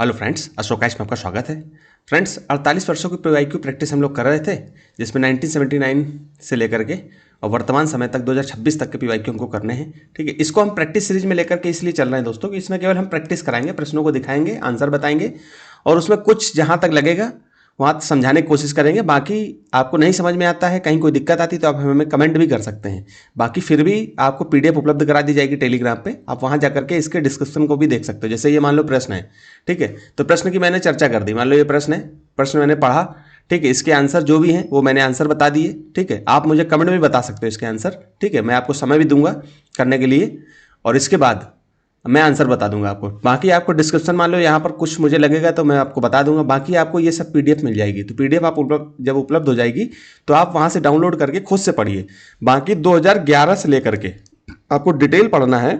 Hello friends, अशोकाश में आपका स्वागत है। फ्रेंड्स, 48 वर्षों की पीवाईक्यू प्रैक्टिस हम लोग कर रहे थे, जिसमें 1979 से लेकर के और वर्तमान समय तक 2026 तक के पीवाईक्यू हमको करने हैं। ठीक है, इसको हम प्रैक्टिस सीरीज में लेकर के इसलिए चल रहे हैं दोस्तों कि इसमें केवल हम प्रैक्टिस कराएंगे, प्रश्नों को दिखाएंगे, आंसर बताएंगे और उसमें कुछ जहाँ तक लगेगा वहाँ समझाने की कोशिश करेंगे। बाकी आपको नहीं समझ में आता है, कहीं कोई दिक्कत आती है तो आप हमें कमेंट भी कर सकते हैं। बाकी फिर भी आपको पीडीएफ उपलब्ध करा दी जाएगी टेलीग्राम पे, आप वहाँ जाकर के इसके डिस्क्रिप्शन को भी देख सकते हो। जैसे ये मान लो प्रश्न है, ठीक है, तो प्रश्न की मैंने चर्चा कर दी। मान लो ये प्रश्न है, प्रश्न मैंने पढ़ा, ठीक है, इसके आंसर जो भी हैं वो मैंने आंसर बता दिए। ठीक है, आप मुझे कमेंट में बता सकते हो इसके आंसर। ठीक है, मैं आपको समय भी दूंगा करने के लिए और इसके बाद मैं आंसर बता दूंगा आपको। बाकी आपको डिस्क्रिप्शन मान लो यहाँ पर कुछ मुझे लगेगा तो मैं आपको बता दूंगा। बाकी आपको ये सब पीडीएफ मिल जाएगी, तो पीडीएफ आप जब उपलब्ध हो जाएगी तो आप वहाँ से डाउनलोड करके खुद से पढ़िए। बाकी 2011 से लेकर के आपको डिटेल पढ़ना है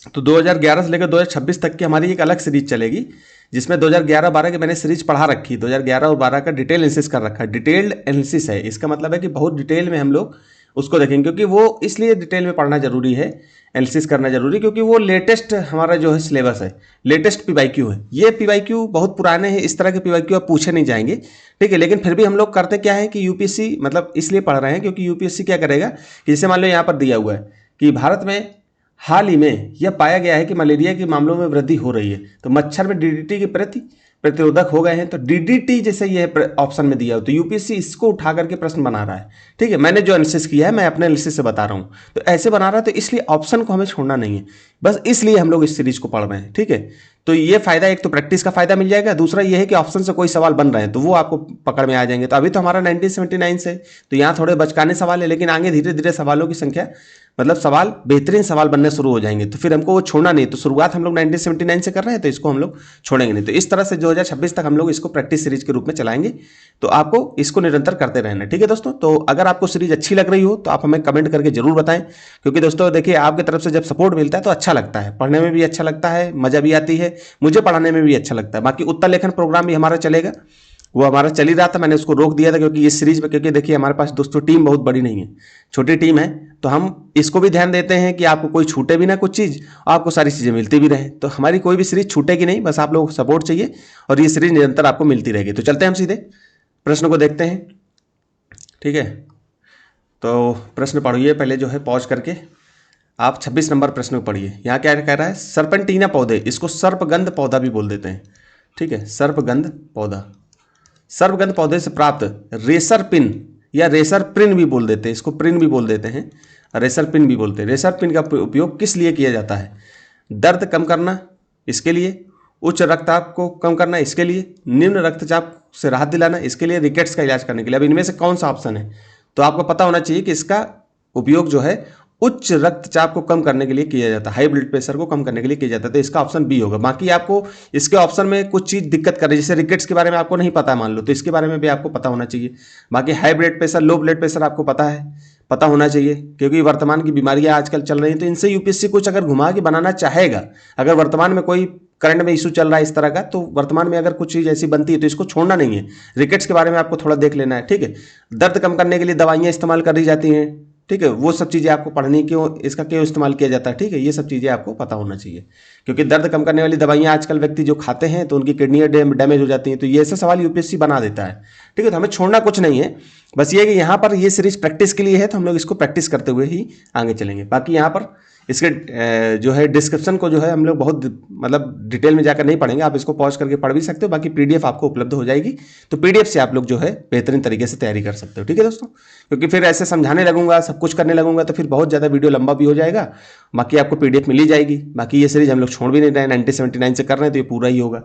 तो 2011 से लेकर 2026 तक की हमारी एक अलग सीरीज चलेगी, जिसमें 2011-12 की मैंने सीरीज पढ़ा रखी। 2011 और 12 का डिटेल एनालिसिस कर रखा है। डिटेल्ड एनालिसिस है, इसका मतलब है कि बहुत डिटेल में हम लोग उसको देखेंगे, क्योंकि वो इसलिए डिटेल में पढ़ना जरूरी है, एनालिसिस करना जरूरी, क्योंकि वो लेटेस्ट हमारा जो है सिलेबस है, लेटेस्ट पीवाईक्यू है। ये पीवाईक्यू बहुत पुराने हैं, इस तरह के पीवाईक्यू आप पूछे नहीं जाएंगे। ठीक है, लेकिन फिर भी हम लोग करते क्या है कि यूपीएससी मतलब इसलिए पढ़ रहे हैं क्योंकि यूपीएससी क्या करेगा कि जैसे मान लो यहाँ पर दिया हुआ है कि भारत में हाल ही में यह पाया गया है कि मलेरिया के मामलों में वृद्धि हो रही है, तो मच्छर में डीडीटी के प्रति प्रतिरोधक हो गए हैं। तो डीडीटी जैसे ये ऑप्शन में दिया हो तो यूपीएससी इसको उठा करके प्रश्न बना रहा है। ठीक है, मैंने जो एनालिसिस किया है मैं अपने एनालिसिस से बता रहा हूँ, तो ऐसे बना रहा है, तो इसलिए ऑप्शन को हमें छोड़ना नहीं है, बस इसलिए हम लोग इस सीरीज को पढ़ रहे हैं। ठीक है, तो ये फायदा, एक तो प्रैक्टिस का फायदा मिल जाएगा, दूसरा ये है कि ऑप्शन से कोई सवाल बन रहे हैं तो वो आपको पकड़ में आ जाएंगे। तो अभी तो हमारा 1979 से, तो यहाँ थोड़े बचकाने सवाल है, लेकिन आगे धीरे धीरे सवालों की संख्या मतलब सवाल बेहतरीन सवाल बनने शुरू हो जाएंगे, तो फिर हमको वो छोड़ना नहीं। तो शुरुआत हम लोग 1979 से कर रहे हैं तो इसको हम लोग छोड़ेंगे नहीं। तो इस तरह से 2026 तक हम लोग इसको प्रैक्टिस सीरीज के रूप में चलाएंगे, तो आपको इसको निरंतर करते रहना। ठीक है दोस्तों, तो अगर आपको सीरीज अच्छी लग रही हो तो आप हमें कमेंट करके जरूर बताएं, क्योंकि दोस्तों देखिए आपकी तरफ से जब सपोर्ट मिलता है तो अच्छा लगता है, पढ़ने में भी अच्छा लगता है, मजा भी आती है, मुझे पढ़ाने में भी अच्छा लगता है। बाकी उत्तर लेखन प्रोग्राम भी हमारा चलेगा, वो हमारा चल ही रहा था, मैंने उसको रोक दिया था क्योंकि इस सीरीज में, क्योंकि देखिए हमारे पास दोस्तों टीम बहुत बड़ी नहीं है, छोटी टीम है, तो हम इसको भी ध्यान देते हैं कि आपको कोई छूटे भी ना कुछ चीज़, आपको सारी चीज़ें मिलती भी रहे। तो हमारी कोई भी सीरीज छूटेगी नहीं, बस आप लोगों को सपोर्ट चाहिए और ये सीरीज निरंतर आपको मिलती रहेगी। तो चलते हैं हम सीधे प्रश्न को देखते हैं। ठीक है, तो प्रश्न पढ़िए पहले, जो है पॉज करके आप 26 नंबर प्रश्न को पढ़िए। यहाँ क्या कह रहा है, सर्पेंटीना पौधे, इसको सर्पगंध पौधा भी बोल देते हैं। ठीक है, सर्पगंध पौधा, सर्पगंध पौधे से प्राप्त रेशर पिन या रेशर प्रिन भी बोल देते हैं, इसको प्रिन भी बोल देते हैं, रेशर पिन भी बोलते हैं। रेशर पिन का उपयोग किस लिए किया जाता है? दर्द कम करना, इसके लिए, उच्च रक्तचाप को कम करना, इसके लिए, निम्न रक्तचाप से राहत दिलाना, इसके लिए, रिकेट्स का इलाज करने के लिए। अब इनमें से कौन सा ऑप्शन है? तो आपको पता होना चाहिए कि इसका उपयोग जो है उच्च रक्तचाप को कम करने के लिए किया जाता है, हाई ब्लड प्रेशर को कम करने के लिए किया जाता है, तो इसका ऑप्शन बी होगा। बाकी आपको इसके ऑप्शन में कुछ चीज़ दिक्कत कर रही है, जैसे रिकेट्स के बारे में आपको नहीं पता है मान लो, तो इसके बारे में भी आपको पता होना चाहिए। बाकी high blood pressure, low blood pressure आपको पता है, पता होना चाहिए, क्योंकि वर्तमान की बीमारियां आजकल चल रही हैं, तो इनसे यूपीएससी कुछ अगर घुमा के बनाना चाहेगा, अगर वर्तमान में कोई करंट में इशू चल रहा है इस तरह का, तो वर्तमान में अगर कुछ चीज़ ऐसी बनती है तो इसको छोड़ना नहीं है। रिकेट्स के बारे में आपको थोड़ा देख लेना है। ठीक है, दर्द कम करने के लिए दवाइयाँ इस्तेमाल करी जाती हैं, ठीक है, वो सब चीज़ें आपको पढ़नी, क्यों इसका क्यों इस्तेमाल किया जाता है। ठीक है, ये सब चीज़ें आपको पता होना चाहिए, क्योंकि दर्द कम करने वाली दवाइयाँ आजकल व्यक्ति जो खाते हैं तो उनकी किडनियाँ डैमेज हो जाती हैं, तो ये ऐसे सवाल यूपीएससी बना देता है। ठीक है, तो हमें छोड़ना कुछ नहीं है, बस ये कि यहाँ पर ये सीरीज प्रैक्टिस के लिए है, तो हम लोग इसको प्रैक्टिस करते हुए ही आगे चलेंगे। बाकी यहाँ पर इसके जो है डिस्क्रिप्शन को जो है हम लोग बहुत मतलब डिटेल में जाकर नहीं पढ़ेंगे, आप इसको पॉज करके पढ़ भी सकते हो। बाकी पीडीएफ आपको उपलब्ध हो जाएगी, तो पीडीएफ से आप लोग जो है बेहतरीन तरीके से तैयारी कर सकते हो। ठीक है दोस्तों, क्योंकि फिर ऐसे समझाने लगूंगा, सब कुछ करने लगूंगा तो फिर बहुत ज़्यादा वीडियो लंबा भी हो जाएगा। बाकी आपको पीडीएफ मिल ही जाएगी। बाकी ये सीरीज हम लोग छोड़ भी नहीं रहे हैं, 1979 से कर रहे हैं तो ये पूरा ही होगा।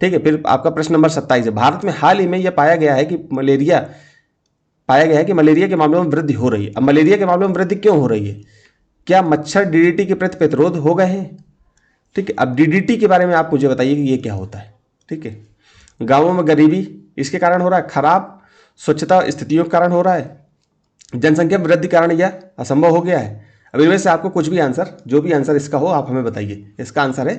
ठीक है, फिर आपका प्रश्न नंबर 27 है, भारत में हाल ही में यह पाया गया है कि मलेरिया के मामलों में वृद्धि हो रही है। अब मलेरिया के मामलों में वृद्धि क्यों हो रही है? क्या मच्छर डीडीटी के प्रति प्रतिरोध हो गए हैं? ठीक है, अब डीडीटी के बारे में आप मुझे बताइए कि ये क्या होता है। ठीक है, गांवों में गरीबी इसके कारण हो रहा है, खराब स्वच्छता स्थितियों के कारण हो रहा है, जनसंख्या वृद्धि कारण या असंभव हो गया है। अब इनमें से आपको कुछ भी आंसर, जो भी आंसर इसका हो आप हमें बताइए। इसका आंसर है,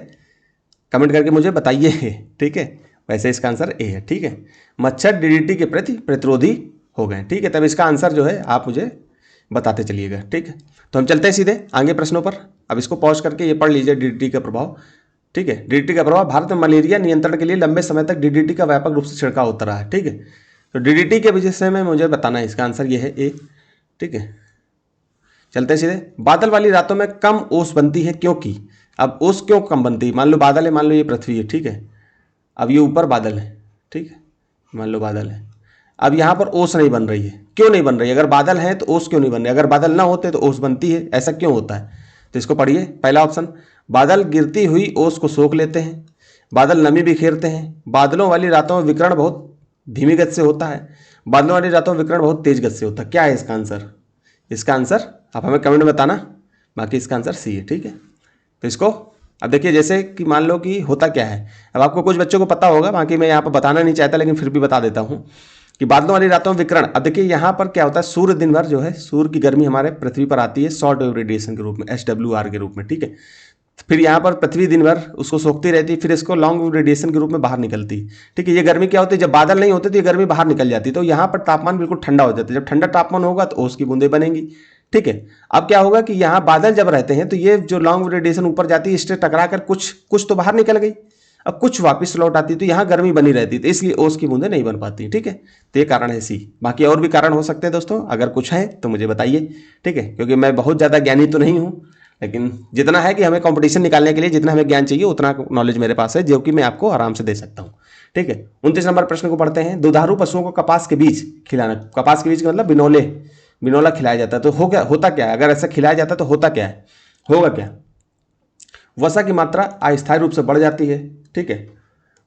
कमेंट करके मुझे बताइए। ठीक है, वैसे इसका आंसर ए है। ठीक है, मच्छर डीडीटी के प्रति प्रतिरोधी हो गए। ठीक है, तब इसका आंसर जो है आप मुझे बताते चलिएगा। ठीक है, तो हम चलते हैं सीधे आगे प्रश्नों पर। अब इसको पॉज करके ये पढ़ लीजिए, डीडीटी का प्रभाव। ठीक है। डीडीटी का प्रभाव, भारत में मलेरिया नियंत्रण के लिए लंबे समय तक डीडीटी का व्यापक रूप से छिड़काव होता रहा है। ठीक है, तो डीडीटी के विषय में मुझे बताना है, इसका आंसर ये है ए। ठीक है, चलते सीधे। बादल वाली रातों में कम ओस बनती है क्योंकि, अब ओस क्यों कम बनती है? मान लो बादल है, मान लो ये पृथ्वी है, ठीक है, अब ये ऊपर बादल है, ठीक है, मान लो बादल है, अब यहाँ पर ओस नहीं बन रही है। क्यों नहीं बन रही है? अगर बादल है तो ओस क्यों नहीं बन रही? अगर बादल ना होते तो ओस बनती है, ऐसा क्यों होता है? तो इसको पढ़िए। पहला ऑप्शन, बादल गिरती हुई ओस को सोख लेते हैं, बादल नमी बिखेरते हैं, बादलों वाली रातों में विकिरण बहुत धीमी गति से होता है, बादलों वाली रातों में विकिरण बहुत तेज गति से होता है। क्या है इसका आंसर? इसका आंसर आप हमें कमेंट में बताना, बाकी इसका आंसर सी है। ठीक है, तो इसको अब देखिए, जैसे कि मान लो कि होता क्या है, अब आपको कुछ बच्चों को पता होगा, बाकी मैं यहाँ पर बताना नहीं चाहता लेकिन फिर भी बता देता हूँ कि बादलों वाली रातों में विकिरण, अब देखिए यहाँ पर क्या होता है, सूर्य दिन भर जो है, सूर्य की गर्मी हमारे पृथ्वी पर आती है शॉर्ट वेव रेडिएशन के रूप में, SWR के रूप में। ठीक है, फिर यहाँ पर पृथ्वी दिन भर उसको सोखती रहती है, फिर इसको लॉन्ग वेव रेडिएशन के रूप में बाहर निकलती है। ठीक है, ये गर्मी क्या होती है, जब बादल नहीं होते तो ये गर्मी बाहर निकल जाती है, तो यहाँ पर तापमान बिल्कुल ठंडा हो जाता है। जब ठंडा तापमान होगा तो ओस की बूंदें बनेंगी। ठीक है, अब क्या होगा कि यहाँ बादल जब रहते हैं तो ये जो लॉन्ग वेव रेडिएशन ऊपर जाती है, इससे टकरा कर कुछ तो बाहर निकल गई, अब कुछ वापस लौट आती, तो यहाँ गर्मी बनी रहती, तो इसलिए ओस की बूंदें नहीं बन पाती। ठीक है, तो ये कारण है सी। बाकी और भी कारण हो सकते हैं दोस्तों, अगर कुछ है तो मुझे बताइए। ठीक है, क्योंकि मैं बहुत ज़्यादा ज्ञानी तो नहीं हूँ, लेकिन जितना है कि हमें कंपटीशन निकालने के लिए जितना हमें ज्ञान चाहिए उतना नॉलेज मेरे पास है, जो कि मैं आपको आराम से दे सकता हूँ। ठीक है, 29 नंबर प्रश्न को पढ़ते हैं। दुधारू पशुओं को कपास के बीज खिलाना, कपास के बीज का मतलब बिनोला खिलाया जाता है, तो होता क्या है? अगर ऐसा खिलाया जाता है तो होता क्या है, होगा क्या? वसा की मात्रा अस्थायी रूप से बढ़ जाती है। ठीक है,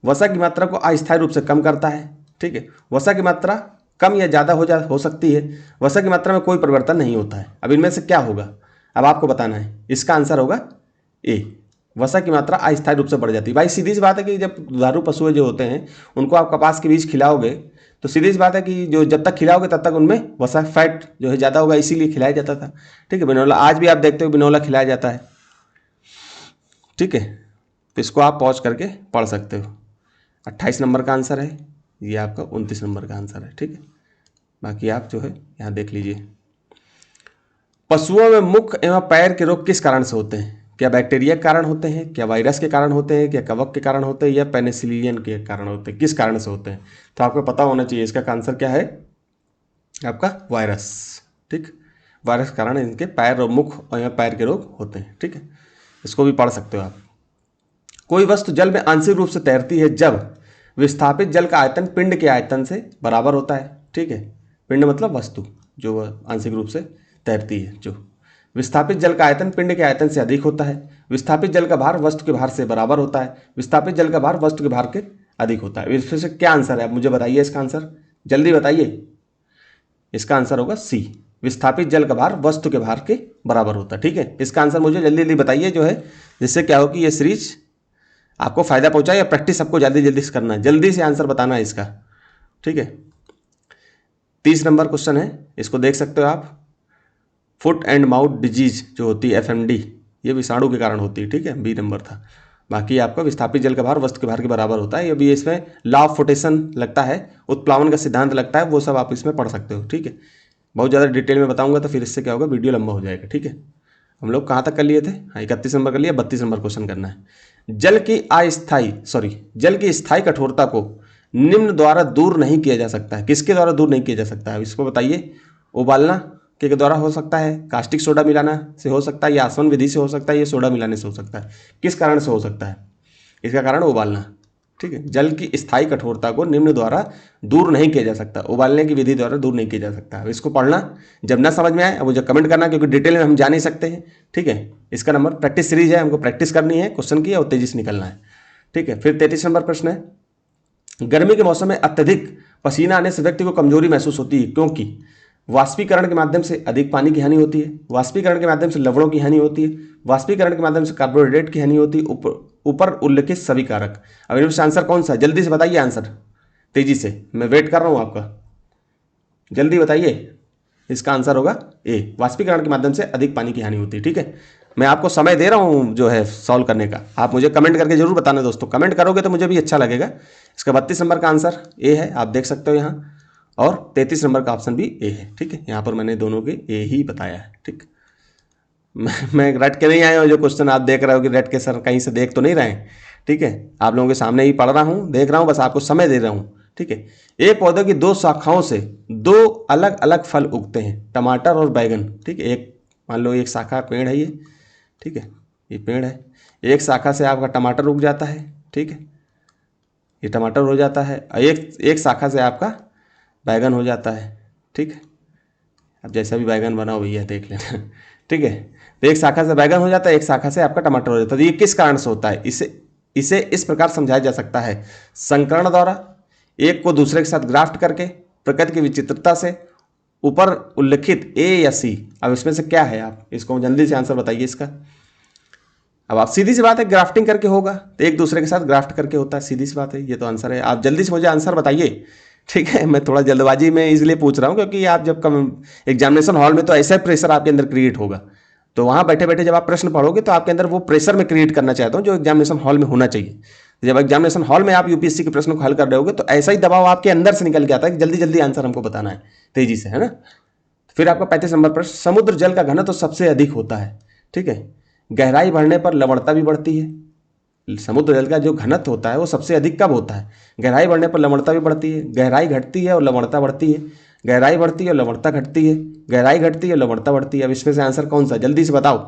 वसा की मात्रा को अस्थायी रूप से कम करता है। ठीक है, वसा की मात्रा कम या ज़्यादा हो सकती है, वसा की मात्रा में कोई परिवर्तन नहीं होता है। अब इनमें से क्या होगा, अब आपको बताना है। इसका आंसर होगा ए, वसा की मात्रा अस्थायी रूप से बढ़ जाती है। भाई सीधी सी बात है कि जब दुधारू पशु जो होते हैं उनको आप कपास के बीज खिलाओगे तो सीधी सी बात है कि जो जब तक खिलाओगे तब तक उनमें वसा फैट जो है ज़्यादा होगा, इसीलिए खिलाया जाता था। ठीक है, बिनौला आज भी आप देखते हो बिनौला खिलाया जाता है। ठीक है, तो इसको आप पॉज करके पढ़ सकते हो। 28 नंबर का आंसर है, ये आपका 29 नंबर का आंसर है। ठीक है, बाकी आप जो है यहाँ देख लीजिए। पशुओं में मुख एवं पैर के रोग किस कारण से होते हैं? क्या बैक्टीरिया के कारण होते हैं, क्या वायरस के कारण होते हैं, क्या कवक के कारण होते हैं, या पेनिसिलियन के कारण होते हैं? किस कारण से होते हैं? तो आपको पता होना चाहिए, इसका आंसर क्या है आपका? वायरस। ठीक, वायरस के कारण इनके पैर और मुख और पैर के रोग होते हैं। ठीक है, इसको भी पढ़ सकते हो आप। कोई वस्तु जल में आंशिक रूप से तैरती है जब विस्थापित जल का आयतन पिंड के आयतन से बराबर होता है। ठीक है, पिंड मतलब वस्तु जो आंशिक रूप से तैरती है, जो विस्थापित जल का आयतन पिंड के आयतन से अधिक होता है, विस्थापित जल का भार वस्तु के भार से बराबर होता है, विस्थापित जल का भार वस्तु के भार के अधिक होता है। इसमें से क्या आंसर है, मुझे बताइए इसका आंसर, जल्दी बताइए। इसका आंसर होगा सी, विस्थापित जल का भार वस्तु के भार के बराबर होता है। ठीक है, इसका आंसर मुझे जल्दी जल्दी बताइए जो है, जिससे क्या हो कि ये सीरीज आपको फायदा पहुंचाए, या प्रैक्टिस आपको जल्दी जल्दी से करना है, जल्दी से आंसर बताना है इसका। ठीक है, 30 नंबर क्वेश्चन है, इसको देख सकते हो आप। फुट एंड माउथ डिजीज जो होती है FMD, ये विषाणु के कारण होती है। ठीक है, बी नंबर था। बाकी आपका विस्थापित जल का भार वस्तु के भार के बराबर होता है। ये भी इसमें लॉ ऑफ फोटेशन लगता है, उत्प्लावन का सिद्धांत लगता है, वो सब आप इसमें पढ़ सकते हो। ठीक है, बहुत ज़्यादा डिटेल में बताऊंगा तो फिर इससे क्या होगा, वीडियो लंबा हो जाएगा। ठीक है, हम लोग कहाँ तक कर लिए थे? हाँ, 31 नंबर कर लिया, 32 नंबर क्वेश्चन करना है। जल की स्थायी कठोरता को निम्न द्वारा दूर नहीं किया जा सकता है। किसके द्वारा दूर नहीं किया जा सकता है, इसको बताइए। उबालना के द्वारा हो सकता है, कास्टिक सोडा मिलाना से हो सकता है, या आसवन विधि से हो सकता है, या सोडा मिलाने से हो सकता है। किस कारण से हो सकता है? इसका कारण उबालना। ठीक है, जल की स्थायी कठोरता को निम्न द्वारा दूर नहीं किया जा सकता, उबालने की विधि द्वारा दूर नहीं किया जा सकता। अब इसको पढ़ना, जब ना समझ में आए अब मुझे कमेंट करना, क्योंकि डिटेल में हम जा नहीं सकते हैं। ठीक है, इसका नंबर प्रैक्टिस सीरीज है, हमको प्रैक्टिस करनी है क्वेश्चन की और तेजी से निकलना है। ठीक है, फिर 33 नंबर प्रश्न है। गर्मी के मौसम में अत्यधिक पसीना आने से व्यक्ति को कमजोरी महसूस होती है क्योंकि वाष्पीकरण के माध्यम से अधिक पानी की हानि होती है, वाष्पीकरण के माध्यम से लवणों की हानि होती है, वाष्पीकरण के माध्यम से कार्बोहाइड्रेट की हानि होती है, ऊपर उल्लेखित सभी कारक। अब इनमें से आंसर कौन सा है, जल्दी से बताइए आंसर, तेजी से, मैं वेट कर रहा हूं आपका, जल्दी बताइए। इसका आंसर होगा ए, वाष्पीकरण के माध्यम से अधिक पानी की हानि होती है। ठीक है, मैं आपको समय दे रहा हूं जो है सॉल्व करने का, आप मुझे कमेंट करके जरूर बताना दोस्तों, कमेंट करोगे तो मुझे भी अच्छा लगेगा। इसका 32 नंबर का आंसर ए है, आप देख सकते हो यहाँ, और 33 नंबर का ऑप्शन भी ए है। ठीक है, यहाँ पर मैंने दोनों के ए ही बताया है। ठीक, मैं रट के नहीं आया हूँ जो क्वेश्चन आप देख रहे हो कि रट के सर कहीं से देख तो नहीं रहे हैं। ठीक है, आप लोगों के सामने ही पढ़ रहा हूँ, देख रहा हूँ, बस आपको समय दे रहा हूँ। ठीक है, एक पौधे की दो शाखाओं से दो अलग अलग फल उगते हैं, टमाटर और बैगन। ठीक है, एक मान लो एक शाखा पेड़ है ये। ठीक है, ये पेड़ है, एक शाखा से आपका टमाटर उग जाता है। ठीक है, ये टमाटर हो जाता है, और एक एक शाखा से आपका बैगन हो जाता है। ठीक है, अब जैसा भी बैगन बना हुई है देख लेना। ठीक है, तो एक शाखा से बैगन हो जाता है, एक शाखा से आपका टमाटर हो जाता है। तो ये किस कारण से होता है, इसे इसे इस प्रकार समझाया जा सकता है, संकरण द्वारा, एक को दूसरे के साथ ग्राफ्ट करके, प्रकृति की विचित्रता से, ऊपर उल्लिखित ए या सी। अब इसमें से क्या है, आप इसको जल्दी से आंसर बताइए इसका। अब आप सीधी सी बात है, ग्राफ्टिंग करके होगा, तो एक दूसरे के साथ ग्राफ्ट करके होता है, सीधी सी बात है, ये तो आंसर है। आप जल्दी से मुझे आंसर बताइए। ठीक है, मैं थोड़ा जल्दबाजी में इसलिए पूछ रहा हूँ क्योंकि आप जब कम एग्जामिनेशन हॉल में तो ऐसा प्रेशर आपके अंदर क्रिएट होगा, तो वहाँ बैठे बैठे जब आप प्रश्न पढ़ोगे तो आपके अंदर वो प्रेशर में क्रिएट करना चाहता हूँ जो एग्जामिनेशन हॉल में होना चाहिए। जब एग्जामिनेशन हॉल में आप यूपीएससी के प्रश्न को हल कर रहे होगे तो ऐसा ही दबाव आपके अंदर से निकल के आता है कि जल्दी जल्दी आंसर हमको बताना है, तेजी से, है ना। फिर आपका 35 नंबर प्रश्न, समुद्र जल का घनत्व तो सबसे अधिक होता है। ठीक है, गहराई बढ़ने पर लवणता भी बढ़ती है। समुद्र जल का जो घनत्व होता है वो सबसे अधिक कब होता है, गहराई बढ़ने पर लवणता भी बढ़ती है, गहराई घटती है और लवणता बढ़ती है, गहराई बढ़ती है और लवणता घटती है, गहराई घटती है और लवणता बढ़ती है। अब इसमें से आंसर कौन सा, जल्दी से बताओ।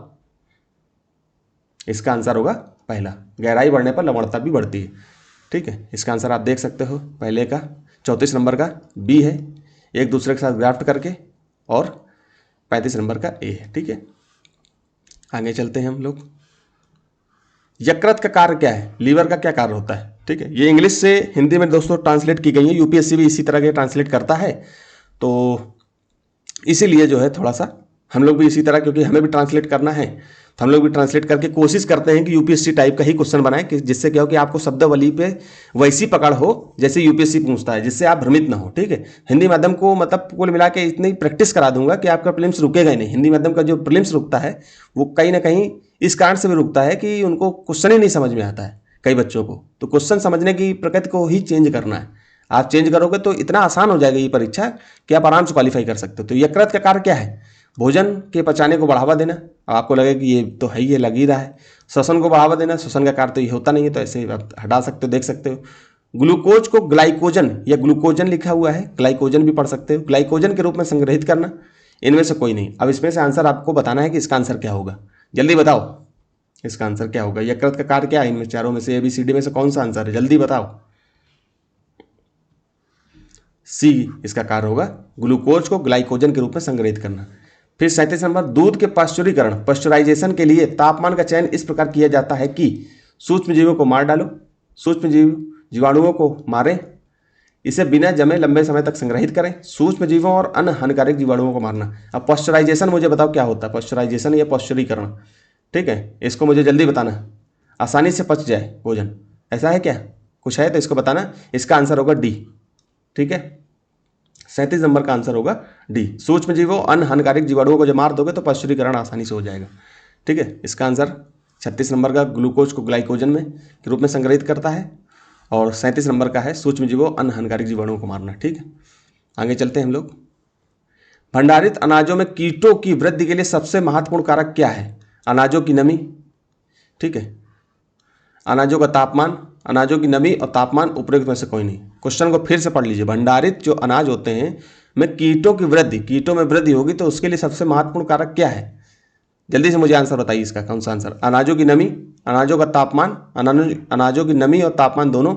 इसका आंसर होगा पहला, गहराई बढ़ने पर लवणता भी बढ़ती है। ठीक है, इसका आंसर आप देख सकते हो, पहले का 34 नंबर का बी है, एक दूसरे के साथ ग्राफ्ट करके, और 35 नंबर का ए है। ठीक है, आगे चलते हैं हम लोग। यकृत का कार्य क्या है, लीवर का क्या कार्य होता है। ठीक है, ये इंग्लिश से हिंदी में दोस्तों ट्रांसलेट की गई है, यूपीएससी भी इसी तरह के ट्रांसलेट करता है, तो इसीलिए जो है थोड़ा सा हम लोग भी इसी तरह, क्योंकि हमें भी ट्रांसलेट करना है, तो हम लोग भी ट्रांसलेट करके कोशिश करते हैं कि यूपीएससी टाइप का ही क्वेश्चन बनाएं, कि जिससे क्या हो कि आपको शब्दावली पे वैसी पकड़ हो जैसे यूपीएससी पूछता है, जिससे आप भ्रमित ना हो। ठीक है, हिंदी माध्यम को मतलब कुल मिला के इतनी प्रैक्टिस करा दूंगा कि आपका प्रीलिम्स रुकेगा ही नहीं। हिंदी माध्यम का जो प्रीलिम्स रुकता है वो कहीं ना कहीं इस कारण से भी रुकता है कि उनको क्वेश्चन ही नहीं समझ में आता है कई बच्चों को, तो क्वेश्चन समझने की प्रकृति को ही चेंज करना है। आप चेंज करोगे तो इतना आसान हो जाएगा ये परीक्षा कि आप आराम से क्वालिफाई कर सकते हो। तो यकृत का कार्य क्या है, भोजन के पचाने को बढ़ावा देना। आपको लगे कि ये तो है ही है, लग ही रहा है। श्वसन को बढ़ावा देना, श्वसन का कार्य तो ये होता नहीं है, तो ऐसे आप हटा सकते हो, देख सकते हो। ग्लूकोज को ग्लाइकोजन या ग्लूकोजन लिखा हुआ है, ग्लाइकोजन भी पढ़ सकते हो, ग्लाइकोजन के रूप में संग्रहित करना। इनमें से कोई नहीं। अब इसमें से आंसर आपको बताना है कि इसका आंसर क्या होगा, जल्दी बताओ इसका आंसर क्या होगा। यकृत का कार्य क्या है इनमें चारों में से, ABCD में से कौन सा आंसर है, जल्दी बताओ। सी इसका कार्य होगा, ग्लूकोज को ग्लाइकोजन के रूप में संग्रहित करना। फिर 37 नंबर, दूध के पाश्चुरीकरण पाश्चराइजेशन के लिए तापमान का चयन इस प्रकार किया जाता है कि सूक्ष्म जीवों को मार डालो, सूक्ष्म जीवाणुओं को मारें, इसे बिना जमे लंबे समय तक संग्रहित करें, सूक्ष्म जीवों और अन्य हानिकारक जीवाणुओं को मारना। अब पाश्चराइजेशन मुझे बताओ क्या होता है, पाश्चराइजेशन या पाश्चुरीकरण। ठीक है, इसको मुझे जल्दी बताना, आसानी से पच जाए भोजन, ऐसा है क्या, कुछ है तो इसको बताना। इसका आंसर होगा डी। ठीक है, 37 नंबर का आंसर होगा डी, सूक्ष्म जीवों अन्य हानिकारक जीवाणुओं को जब मार दोगे तो पाश्चुरीकरण आसानी से हो जाएगा। ठीक है, इसका आंसर 36 नंबर का ग्लूकोज को ग्लाइकोजन में के रूप में संग्रहित करता है, और 37 नंबर का है सूक्ष्म जीवों अन्य हानिकारक जीवाणुओं को मारना। ठीक है, आगे चलते हैं हम लोग। भंडारित अनाजों में कीटों की वृद्धि के लिए सबसे महत्वपूर्ण कारक क्या है, अनाजों की नमी। ठीक है, अनाजों का तापमान, अनाजों की नमी और तापमान, उपरोक्त में से कोई नहीं। क्वेश्चन को फिर से पढ़ लीजिए, भंडारित जो अनाज होते हैं में कीटों की वृद्धि, कीटों में वृद्धि होगी तो उसके लिए सबसे महत्वपूर्ण कारक क्या है, जल्दी से मुझे आंसर बताइए इसका कौन सा आंसर। अनाजों की नमी, अनाजों का तापमान, अनाजों की नमी और तापमान दोनों,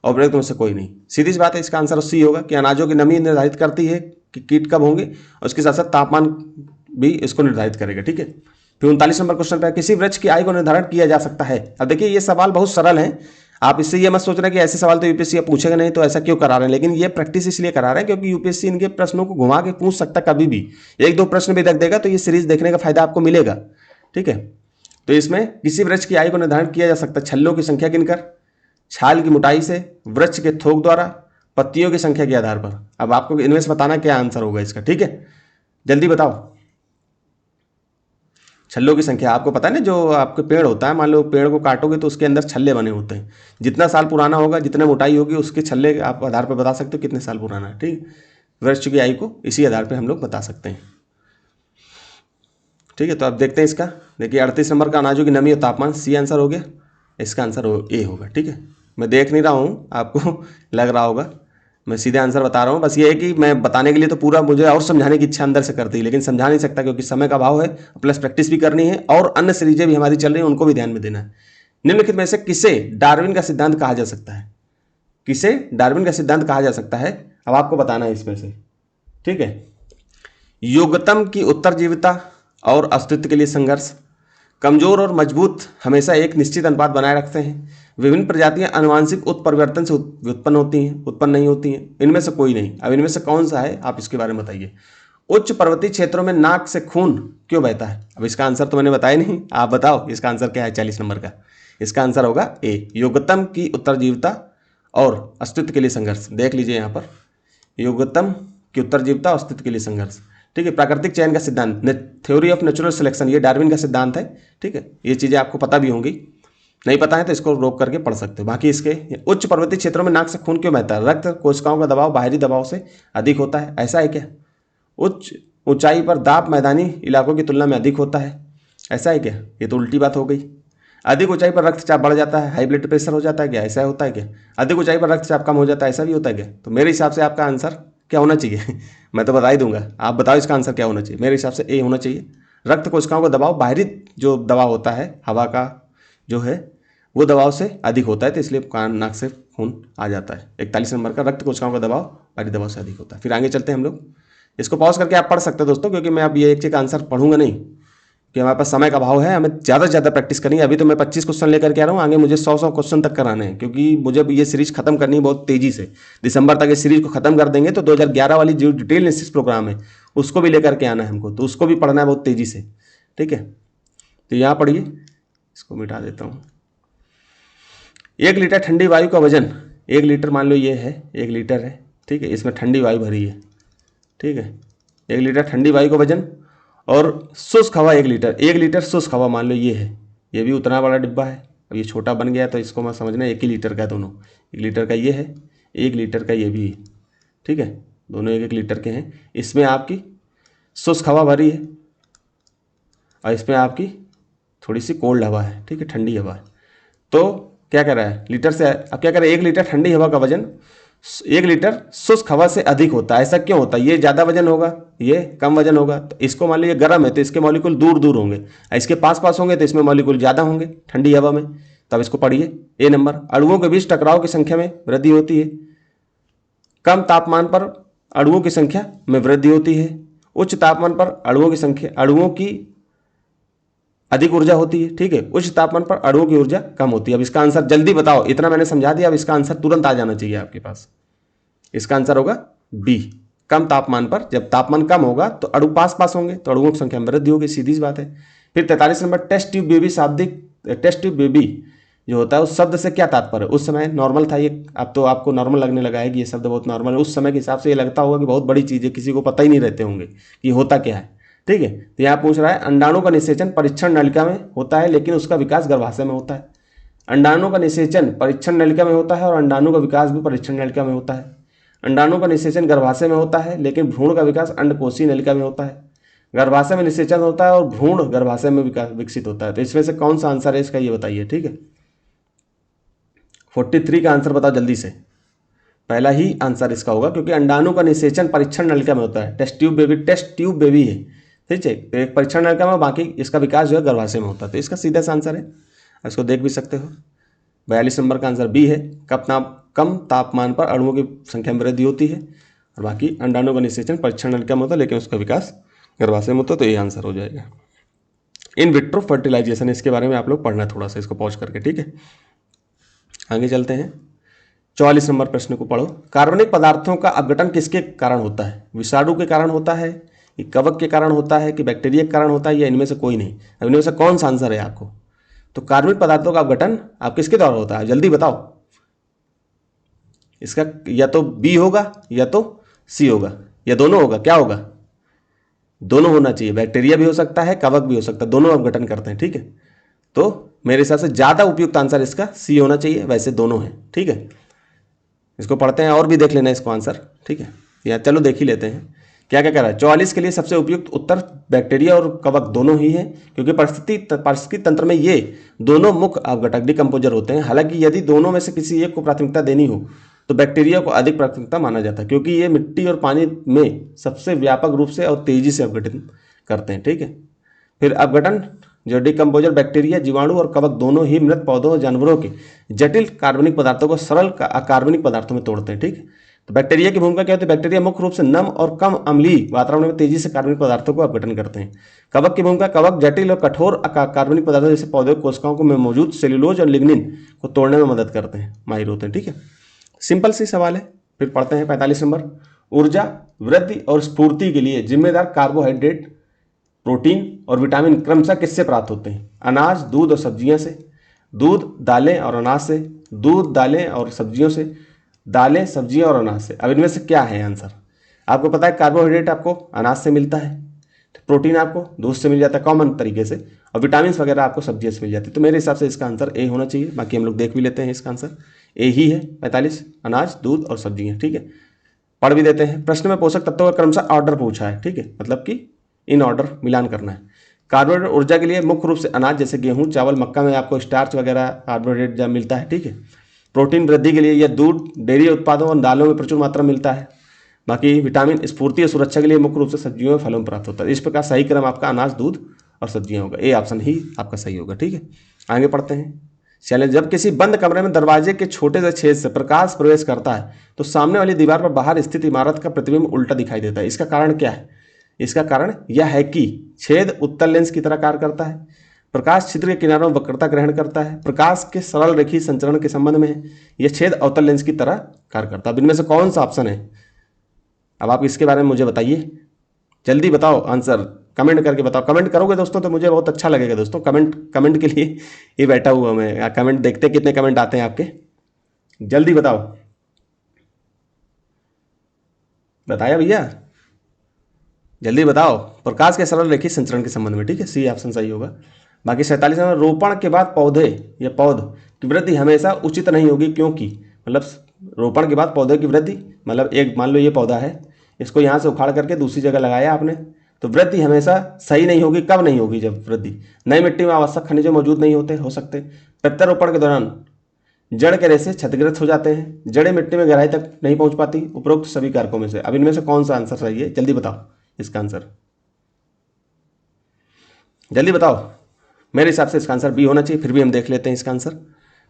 और उपरोक्त में से कोई नहीं। सीधी सी बात है, इसका आंसर सी होगा कि अनाजों की नमी निर्धारित करती है कि कीट कब होंगे, और उसके साथ साथ तापमान भी इसको निर्धारित करेगा। ठीक है, फिर 39 नंबर क्वेश्चन पे, किसी वृक्ष की आयु को निर्धारण किया जा सकता है। अब देखिए ये सवाल बहुत सरल है, आप इससे ये मत सोच रहे कि ऐसे सवाल तो यूपीएससी पूछेगा नहीं तो ऐसा क्यों करा रहे हैं, लेकिन ये प्रैक्टिस इसलिए करा रहे हैं क्योंकि यूपीएससी इनके प्रश्नों को घुमा के पूछ सकता कभी भी, एक दो प्रश्न भी रख देगा तो ये सीरीज देखने का फायदा आपको मिलेगा। ठीक है, तो इसमें किसी वृक्ष की आयु को निर्धारण किया जा सकता है छल्लों की संख्या गिनकर, छाल की मोटाई से, वृक्ष के थोक द्वारा, पत्तियों की संख्या के आधार पर। अब आपको इनमें से बताना क्या आंसर होगा इसका। ठीक है, जल्दी बताओ। छल्लों की संख्या आपको पता है ना, जो आपके पेड़ होता है, मान लो पेड़ को काटोगे तो उसके अंदर छल्ले बने होते हैं, जितना साल पुराना होगा, जितने मोटाई होगी, उसके छल्ले आप आधार पर बता सकते हो कितने साल पुराना है। ठीक, वृक्ष की आयु को इसी आधार पर हम लोग बता सकते हैं। ठीक है, तो अब देखते हैं इसका। देखिए 38 नंबर का अनाजों की नमी और तापमान, सी आंसर हो गया। इसका आंसर ए होगा। ठीक है, मैं देख नहीं रहा हूँ, आपको लग रहा होगा, मैं सीधे आंसर बता रहा हूँ। बस ये है कि मैं बताने के लिए तो पूरा मुझे और समझाने की इच्छा अंदर से करती है, लेकिन समझा नहीं सकता क्योंकि समय का अभाव है, प्लस प्रैक्टिस भी करनी है और अन्य सीरीजें भी हमारी चल रही हैं, उनको भी ध्यान में देना है। निम्नलिखित में से किसे डार्विन का सिद्धांत कहा जा सकता है? किसे डार्विन का सिद्धांत कहा जा सकता है, अब आपको बताना है इसमें से। ठीक है, योग्यतम की उत्तरजीविता और अस्तित्व के लिए संघर्ष, कमजोर और मजबूत हमेशा एक निश्चित अनुपात बनाए रखते हैं, विभिन्न प्रजातियां आनुवांशिक उत्परिवर्तन से उत्पन्न नहीं होती हैं, इनमें से कोई नहीं। अब इनमें से कौन सा है, आप इसके बारे में बताइए। उच्च पर्वतीय क्षेत्रों में नाक से खून क्यों बहता है? अब इसका आंसर तो मैंने बताया नहीं, आप बताओ इसका आंसर क्या है 40 नंबर का। इसका आंसर होगा ए, योग्यतम की उत्तरजीविता और अस्तित्व के लिए संघर्ष। देख लीजिए यहाँ पर, योग्यतम की उत्तरजीविता और अस्तित्व के लिए संघर्ष। ठीक है, प्राकृतिक चयन का सिद्धांत, थ्योरी ऑफ नेचुरल सिलेक्शन, ये डार्विन का सिद्धांत है। ठीक है, ये चीज़ें आपको पता भी होंगी, नहीं पता है तो इसको रोक करके पढ़ सकते हो। बाकी इसके उच्च पर्वतीय क्षेत्रों में नाक से खून क्यों बहता है? रक्त कोशिकाओं का दबाव बाहरी दबाव से अधिक होता है, ऐसा है क्या? उच्च ऊंचाई पर दाब मैदानी इलाकों की तुलना में अधिक होता है, ऐसा है क्या? ये तो उल्टी बात हो गई। अधिक ऊंचाई पर रक्तचाप बढ़ जाता है, हाई ब्लड प्रेशर हो जाता है क्या? ऐसा होता है क्या? अधिक ऊंचाई पर रक्तचाप कम हो जाता है, ऐसा भी होता है क्या? तो मेरे हिसाब से आपका आंसर क्या होना चाहिए? मैं तो बता ही दूंगा, आप बताओ इसका आंसर क्या होना चाहिए। मेरे हिसाब से ए होना चाहिए। रक्त कोशिकाओं का दबाव बाहरी जो दबाव होता है हवा का जो है वो दबाव से अधिक होता है, तो इसलिए कान नाक से खून आ जाता है। 41 नंबर का रक्त कोशिकाओं का दबाव बाहरी दबाव से अधिक होता है। फिर आगे चलते हैं हम लोग, इसको पॉज करके आप पढ़ सकते हो दोस्तों, क्योंकि मैं अब ये एक एक आंसर पढ़ूंगा नहीं कि हमारे पास समय का अभाव है, हमें ज़्यादा से ज़्यादा प्रैक्टिस करनी है। अभी तो मैं 25 क्वेश्चन लेकर के आ रहा हूँ, आगे मुझे 100 क्वेश्चन तक कराने हैं, क्योंकि मुझे ये सीरीज खत्म करनी है बहुत तेज़ी से। दिसंबर तक इस सीरीज को खत्म कर देंगे तो 2011 वाली जो डिटेल एनालिसिस प्रोग्राम है उसको भी लेकर के आना है हमको, तो उसको भी पढ़ना है बहुत तेज़ी से। ठीक है, तो यहाँ पढ़िए, इसको मिटा देता हूँ। 1 लीटर ठंडी वायु का वजन, 1 लीटर मान लो ये है, 1 लीटर है। ठीक है, इसमें ठंडी वायु भरी है। ठीक है, 1 लीटर ठंडी वायु का वजन और शुष्क हवा 1 लीटर, 1 लीटर शुष्क हवा मान लो ये है, ये भी उतना बड़ा डिब्बा है। अब ये छोटा बन गया तो इसको मैं समझना 1 ही लीटर का है दोनों, 1 लीटर का ये है, 1 लीटर का ये भी है। ठीक है, दोनों 1-1 लीटर के हैं। इसमें आपकी शुष्क हवा भरी है और इसमें आपकी थोड़ी सी कोल्ड हवा है। ठीक है, ठंडी हवा है। तो क्या कह रहा है लीटर से, अब क्या कह रहा है 1 लीटर ठंडी हवा का वजन 1 लीटर शुष्क हवा से अधिक होता है। ऐसा क्यों होता है? ये ज़्यादा वजन होगा, ये कम वजन होगा। तो इसको मान लीजिए गर्म है तो इसके मॉलिक्यूल दूर दूर होंगे, इसके पास पास होंगे तो इसमें मॉलिक्यूल ज़्यादा होंगे ठंडी हवा में। तब इसको पढ़िए, ए नंबर। अणुओं के बीच टकराव की संख्या में वृद्धि होती है, कम तापमान पर अणुओं की संख्या में वृद्धि होती है, उच्च तापमान पर अणुओं की अधिक ऊर्जा होती है। ठीक है, उच्च तापमान पर अणुओं की ऊर्जा कम होती है। अब इसका आंसर जल्दी बताओ, इतना मैंने समझा दिया, अब इसका आंसर तुरंत आ जाना चाहिए आपके पास। इसका आंसर होगा बी, कम तापमान पर, जब तापमान कम होगा तो अणु पास पास होंगे तो अणुओं की संख्या में वृद्धि होगी, सीधी सी बात है। फिर 43 नंबर, टेस्ट ट्यूब बेबी शाब्दिक, टेस्ट ट्यूब बेबी जो होता है उस शब्द से क्या तात्पर्य? उस समय नॉर्मल था ये, अब तो आपको नॉर्मल लगने लगा है कि ये शब्द बहुत नॉर्मल है। उस समय के हिसाब से ये लगता होगा कि बहुत बड़ी चीज़ है, किसी को पता ही नहीं रहते होंगे कि होता क्या है। ठीक है, तो यहाँ पूछ रहा है अंडाणु का निषेचन परीक्षण नलिका में होता है लेकिन उसका विकास गर्भाशय में होता है। अंडाणु का निषेचन परीक्षण नलिका में होता है और अंडाणु का विकास भी परीक्षण नलिका में होता है। अंडाणु का निषेचन गर्भाशय में होता है लेकिन भ्रूण का विकास अंडकोशीय नलिका में होता है। गर्भाशय में निषेचन होता है और भ्रूण गर्भाशय में विकसित होता है। तो इसमें से कौन सा आंसर है इसका, ये बताइए। ठीक है, 43 का आंसर बताओ जल्दी से। पहला ही आंसर इसका होगा क्योंकि अंडाणु का निषेचन परीक्षण नलिका में होता है। टेस्ट ट्यूब बेबी है, ठीक है, तो एक परीक्षण नलिका में, बाकी इसका विकास जो है गर्भाशय में होता है। तो इसका सीधा सा आंसर है, इसको देख भी सकते हो। 42 नंबर का आंसर बी है, कम तापमान पर अणुओं की संख्या में वृद्धि होती है और बाकी अंडाणु का निषेचन परीक्षण नलिका में होता है लेकिन उसका विकास गर्भाशय में होता है। तो ये आंसर हो जाएगा। इन विट्रो फर्टिलाइजेशन, इसके बारे में आप लोग पढ़ना थोड़ा सा, इसको पॉज करके। ठीक है, आगे चलते हैं। 44 नंबर प्रश्न को पढ़ो। कार्बनिक पदार्थों का अपघटन किसके कारण होता है? विषाणु के कारण होता है, कि कवक के कारण होता है, कि बैक्टीरिया के कारण होता है, या इनमें से कोई नहीं? अब इनमें से कौन सा आंसर है आपको? तो कार्बनिक पदार्थों का अपघटन आप किसके द्वारा होता है, जल्दी बताओ। इसका या तो बी होगा या तो सी होगा या दोनों होगा, क्या होगा? दोनों होना चाहिए। बैक्टीरिया भी हो सकता है, कवक भी हो सकता है, दोनों अपघटन करते हैं। ठीक है, तो मेरे हिसाब से ज़्यादा उपयुक्त आंसर इसका सी होना चाहिए, वैसे दोनों हैं। ठीक है, इसको पढ़ते हैं और भी देख लेना इसको आंसर। ठीक है, या चलो देख ही लेते हैं। क्या क्या कह रहा है? 44 के लिए सबसे उपयुक्त उत्तर बैक्टीरिया और कवक दोनों ही है, क्योंकि पारिस्थितिकी तंत्र में ये दोनों मुख्य अपघटक डिकम्पोजर होते हैं। हालांकि यदि दोनों में से किसी एक को प्राथमिकता देनी हो तो बैक्टीरिया को अधिक प्राथमिकता माना जाता है, क्योंकि ये मिट्टी और पानी में सबसे व्यापक रूप से और तेजी से अपघटन करते हैं। ठीक है, फिर अपघटन जो डिकम्पोजर बैक्टीरिया, जीवाणु और कवक दोनों ही मृत पौधों और जानवरों के जटिल कार्बनिक पदार्थों को सरल अकार्बनिक पदार्थों में तोड़ते हैं। ठीक है, तो बैक्टीरिया की भूमिका क्या होती है? बैक्टीरिया मुख्य रूप से नम और कम अम्लीय वातावरण में तेजी से कार्बनिक पदार्थों को अपघटन करते हैं। कवक की भूमिका, कवक जटिल और कठोर कार्बनिक पदार्थों जैसे पौधे कोशिकाओं में मौजूद सेल्यूलोज और लिग्निन को तोड़ने में मदद करते हैं, माहिर होते हैं। ठीक है, सिंपल सी सवाल है। फिर पढ़ते हैं 45 नंबर। ऊर्जा वृद्धि और स्फूर्ति के लिए जिम्मेदार कार्बोहाइड्रेट, प्रोटीन और विटामिन क्रमशः किससे प्राप्त होते हैं? अनाज, दूध और सब्जियां से, दूध, दालें और अनाज से, दूध, दालें और सब्जियों से, दालें, सब्जियां और अनाज से। अब इनमें से क्या है आंसर? आपको पता है कार्बोहाइड्रेट आपको अनाज से मिलता है, प्रोटीन आपको दूध से मिल जाता है कॉमन तरीके से, और विटामिन वगैरह आपको सब्जियों से मिल जाती है। तो मेरे हिसाब से इसका आंसर ए होना चाहिए। बाकी हम लोग देख भी लेते हैं, इसका आंसर ए ही है 45, अनाज, दूध और सब्जियां। ठीक है, पढ़ भी देते हैं। प्रश्न में पोषक तत्वों का क्रमशः ऑर्डर पूछा है। ठीक है, मतलब कि इन ऑर्डर मिलान करना है। कार्बोहाइड्रेट ऊर्जा के लिए मुख्य रूप से अनाज जैसे गेहूं, चावल, मक्का में आपको स्टार्च वगैरह कार्बोहाइड्रेट जब मिलता है। ठीक है, प्रोटीन वृद्धि के लिए यह दूध, डेयरी उत्पादों और दालों में प्रचुर मात्रा में मिलता है। बाकी विटामिन स्फूर्ति और सुरक्षा के लिए मुख्य रूप से सब्जियों और फलों में प्राप्त होता है। इस प्रकार सही क्रम आपका अनाज, दूध और सब्जियां होगा। ए ऑप्शन ही आपका सही होगा। ठीक है, आगे पढ़ते हैं। चलिए, जब किसी बंद कमरे में दरवाजे के छोटे से छेद से प्रकाश प्रवेश करता है तो सामने वाली दीवार पर बाहर स्थित इमारत का प्रतिबिंब उल्टा दिखाई देता है। इसका कारण क्या है? इसका कारण यह है कि छेद उत्तल लेंस की तरह कार्य करता है, प्रकाश छिद्र के किनारों में वक्रता ग्रहण करता है, प्रकाश के सरल रेखीय संचरण के संबंध में है, यह छेद अवतल लेंस की तरह कार्य करता है। अब इनमें से कौन सा ऑप्शन है? अब आप इसके बारे में मुझे बताइए, जल्दी बताओ आंसर, कमेंट करके बताओ। कमेंट करोगे दोस्तों तो मुझे बहुत अच्छा लगेगा दोस्तों। कमेंट के लिए ये बैठा हुआ मैं, कमेंट देखते कितने कमेंट आते हैं आपके। जल्दी बताओ, बताया भैया, जल्दी बताओ। प्रकाश के सरल रेखीय संचरण के संबंध में। ठीक है, सी ऑप्शन सही होगा। बाकी 47 में, रोपण के बाद पौधे या पौध की वृद्धि हमेशा उचित नहीं होगी, क्योंकि मतलब रोपण के बाद पौधे की वृद्धि, मतलब एक मान लो ये पौधा है, इसको यहाँ से उखाड़ करके दूसरी जगह लगाया आपने, तो वृद्धि हमेशा सही नहीं होगी। कब नहीं होगी? जब वृद्धि नई मिट्टी में आवश्यक खनिज मौजूद नहीं हो सकते। प्रत्यारोपण के दौरान जड़ के रेशे क्षतिग्रस्त हो जाते हैं, जड़ें मिट्टी में गहराई तक नहीं पहुंच पाती। उपरोक्त सभी कारकों में से अब इनमें से कौन सा आंसर सही है? जल्दी बताओ इसका आंसर, जल्दी बताओ। मेरे हिसाब से इसका आंसर बी होना चाहिए। फिर भी हम देख लेते हैं इसका आंसर।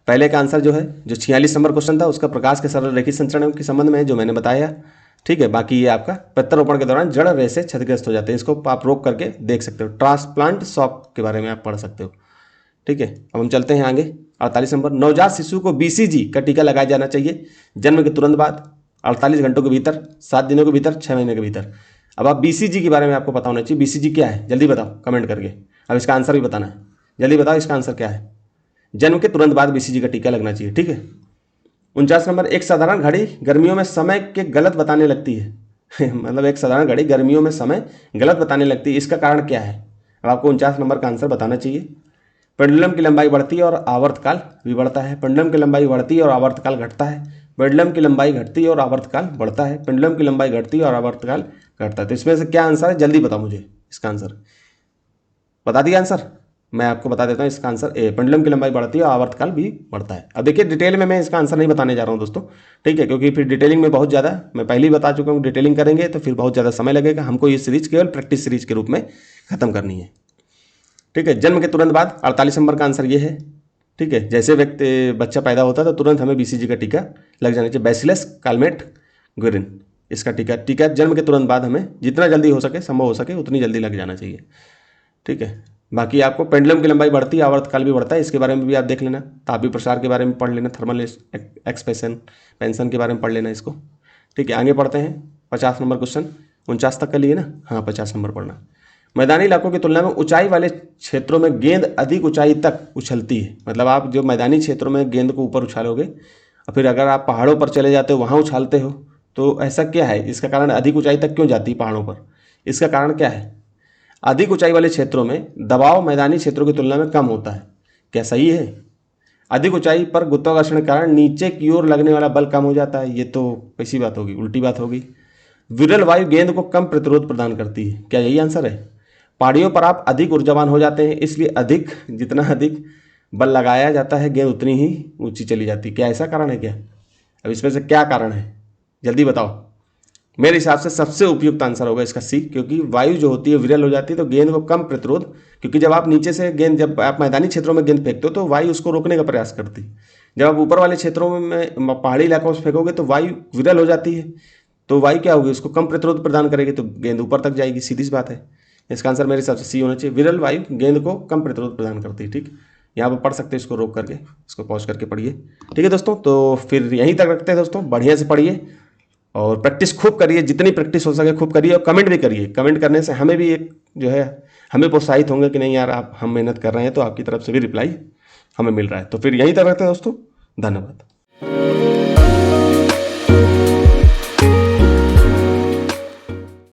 पहले का आंसर जो है, जो 46 नंबर क्वेश्चन था, उसका प्रकाश के सरल रेखीय संचरण के संबंध में है, जो मैंने बताया। ठीक है, बाकी ये आपका प्रत्यारोपण के दौरान जड़ रेशे क्षतिग्रस्त हो जाते हैं, इसको आप रोक करके देख सकते हो। ट्रांसप्लांट शॉक के बारे में आप पढ़ सकते हो। ठीक है, अब हम चलते हैं आगे। 48 नंबर, नवजात शिशु को BCG का टीका लगाया जाना चाहिए जन्म के तुरंत बाद, 48 घंटों के भीतर, 7 दिनों के भीतर, 6 महीने के भीतर। अब आप BCG के बारे में आपको पता होना चाहिए। BCG क्या है? जल्दी बताओ कमेंट करके। अब इसका आंसर भी बताना है, जल्दी बताओ इसका आंसर क्या है। जन्म के तुरंत बाद BCG का टीका लगना चाहिए। ठीक है। 49 नंबर, एक साधारण घड़ी गर्मियों में समय के गलत बताने लगती है मतलब एक साधारण घड़ी गर्मियों में समय गलत बताने लगती है, इसका कारण क्या है? अब आपको 49 नंबर का आंसर बताना चाहिए। पेंडुलम की लंबाई बढ़ती है और आवर्तकाल भी बढ़ता है। पेंडुलम की लंबाई बढ़ती है और आवर्तकाल घटता है। पेंडुलम की लंबाई घटती है और आवर्तकाल बढ़ता है। पेंडुलम की लंबाई घटती है और आवर्तकाल घटता है। तो इसमें से क्या आंसर है? जल्दी बताओ मुझे इसका आंसर। बता दिया आंसर? मैं आपको बता देता हूँ इसका आंसर ए, पेंडुलम की लंबाई बढ़ती है और आवर्तकाल भी बढ़ता है। अब देखिए डिटेल में मैं इसका आंसर नहीं बताने जा रहा हूँ दोस्तों, ठीक है, क्योंकि फिर डिटेलिंग में बहुत ज़्यादा, मैं पहले ही बता चुका हूँ, डिटेलिंग करेंगे तो फिर बहुत ज़्यादा समय लगेगा। हमको ये सीरीज केवल प्रैक्टिस सीरीज के रूप में खत्म करनी है। ठीक है, जन्म के तुरंत बाद 48 नंबर का आंसर ये है। ठीक है, जैसे व्यक्ति बच्चा पैदा होता है तो तुरंत हमें BCG का टीका लग जाना चाहिए, बैसिलस कालमेट गुरिन, इसका टीका जन्म के तुरंत बाद हमें जितना जल्दी हो सके, संभव हो सके उतनी जल्दी लग जाना चाहिए। ठीक है, बाकी आपको पेंडुलम की लंबाई बढ़ती है, आवर्तकाल भी बढ़ता है, इसके बारे में भी आप देख लेना। तापीय प्रसार के बारे में पढ़ लेना, थर्मल एक्सपेंशन पेंशन के बारे में पढ़ लेना इसको। ठीक है, आगे पढ़ते हैं। 50 नंबर क्वेश्चन, 49 तक का लिए ना, हाँ 50 नंबर पढ़ना। मैदानी इलाकों की तुलना में ऊंचाई वाले क्षेत्रों में गेंद अधिक ऊंचाई तक उछलती है। मतलब आप जो मैदानी क्षेत्रों में गेंद को ऊपर उछालोगे और फिर अगर आप पहाड़ों पर चले जाते हो वहाँ उछालते हो, तो ऐसा क्या है? इसका कारण अधिक ऊंचाई तक क्यों जाती है पहाड़ों पर? इसका कारण क्या है? अधिक ऊंचाई वाले क्षेत्रों में दबाव मैदानी क्षेत्रों की तुलना में कम होता है। क्या सही है? अधिक ऊंचाई पर गुरुत्वाकर्षण के कारण नीचे की ओर लगने वाला बल कम हो जाता है। ये तो कैसी बात होगी? उल्टी बात होगी। विरल वायु गेंद को कम प्रतिरोध प्रदान करती है। क्या यही आंसर है? पहाड़ियों पर आप अधिक ऊर्जावान हो जाते हैं, इसलिए जितना अधिक बल लगाया जाता है गेंद उतनी ही ऊंची चली जाती है। क्या ऐसा कारण है क्या? अब इसमें से क्या कारण है, जल्दी बताओ। मेरे हिसाब से सबसे उपयुक्त आंसर होगा इसका सी, क्योंकि वायु जो होती है विरल हो जाती है तो गेंद को कम प्रतिरोध, क्योंकि जब आप नीचे से गेंद, जब आप मैदानी क्षेत्रों में गेंद फेंकते हो तो वायु उसको रोकने का प्रयास करती है। जब आप ऊपर वाले क्षेत्रों में पहाड़ी इलाकों से फेंकोगे तो वायु विरल हो जाती है, तो वायु क्या होगी, उसको कम प्रतिरोध प्रदान करेगी तो गेंद ऊपर तक जाएगी। सीधी सी बात है। इसका आंसर मेरे हिसाब से सी होना चाहिए। विरल वायु गेंद को कम प्रतिरोध प्रदान करती है। ठीक, यहाँ पर पढ़ सकते हैं, इसको रोक करके, इसको पॉज करके पढ़िए। ठीक है दोस्तों, तो फिर यहीं तक रखते हैं दोस्तों। बढ़िया से पढ़िए और प्रैक्टिस खूब करिए, जितनी प्रैक्टिस हो सके खूब करिए, और कमेंट भी करिए। कमेंट करने से हमें भी एक जो है, हमें प्रोत्साहित होंगे कि नहीं यार हम मेहनत कर रहे हैं, तो आपकी तरफ से भी रिप्लाई हमें मिल रहा है। तो फिर यहीं तक रखते हैं दोस्तों। धन्यवाद।